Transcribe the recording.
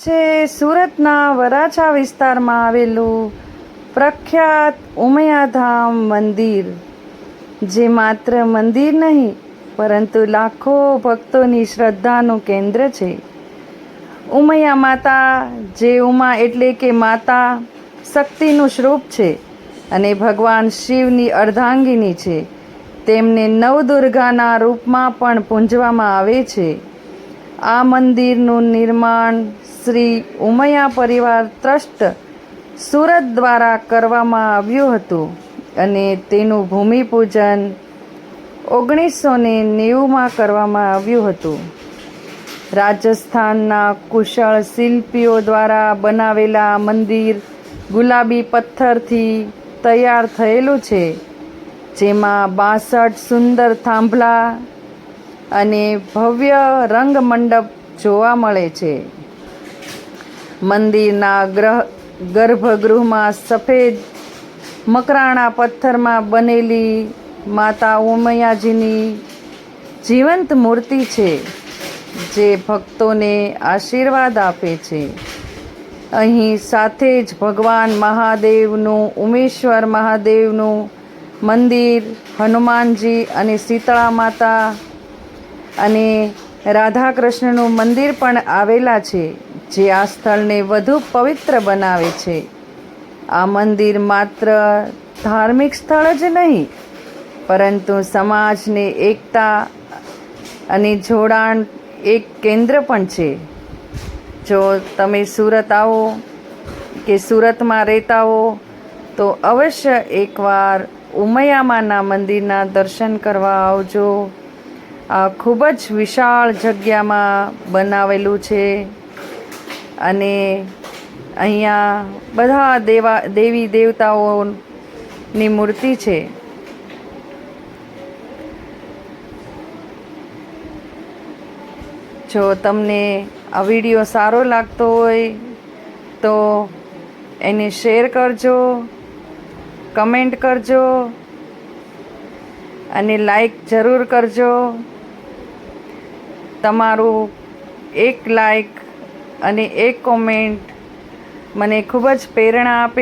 છે સુરતના વરાછા વિસ્તારમાં આવેલું પ્રખ્યાત ઉમિયાધામ મંદિર, જે માત્ર મંદિર નહીં પરંતુ લાખો ભક્તોની શ્રદ્ધાનું કેન્દ્ર છે. ઉમિયા માતા, જે ઉમા એટલે કે માતા શક્તિનું સ્વરૂપ છે અને ભગવાન શિવની અર્ધાંગિની છે, તેમને નવદુર્ગાના રૂપમાં પણ પૂજવામાં આવે છે. આ મંદિરનું નિર્માણ શ્રી ઉમિયા પરિવાર ટ્રસ્ટ સુરત દ્વારા કરવામાં આવ્યું હતું અને તેનું ભૂમિપૂજન 1990માં કરવામાં આવ્યું હતું. રાજસ્થાનના કુશળ શિલ્પીઓ દ્વારા બનાવેલા મંદિર ગુલાબી પથ્થરથી તૈયાર થયેલું છે, જેમાં 62 સુંદર થાંભલા અને ભવ્ય રંગમંડપ જોવા મળે છે. મંદિરના ગર્ભગૃહમાં સફેદ મકરાણા પથ્થરમાં બનેલી માતા ઉમિયાજીની જીવંત મૂર્તિ છે, જે ભક્તોને આશીર્વાદ આપે છે. અહીં સાથે જ ભગવાન મહાદેવનું, ઉમેશ્વર મહાદેવનું મંદિર, હનુમાનજી અને શીતળા માતા અને રાધા કૃષ્ણનું મંદિર પણ આવેલા છે, જે આ સ્થળને વધુ પવિત્ર બનાવે છે. આ મંદિર માત્ર ધાર્મિક સ્થળ જ નહીં, પરંતુ સમાજને એકતા અને જોડાણ એક કેન્દ્ર પણ છે. જો તમે સુરત આવો કે સુરતમાં રહેતા હો તો અવશ્ય એકવાર ઉમિયામાના મંદિરના દર્શન કરવા આવજો. આ ખૂબ જ વિશાળ જગ્યામાં બનાવેલું છે અને અહીંયા બધા દેવી દેવતાઓની મૂર્તિ છે. જો તમને આ વિડીયો સારો લાગતો હોય તો એને શેર કરજો, કમેન્ટ કરજો અને લાઈક જરૂર કરજો. તમારું એક લાઈક અને એક કોમેન્ટ મને ખૂબ જ પ્રેરણા આપે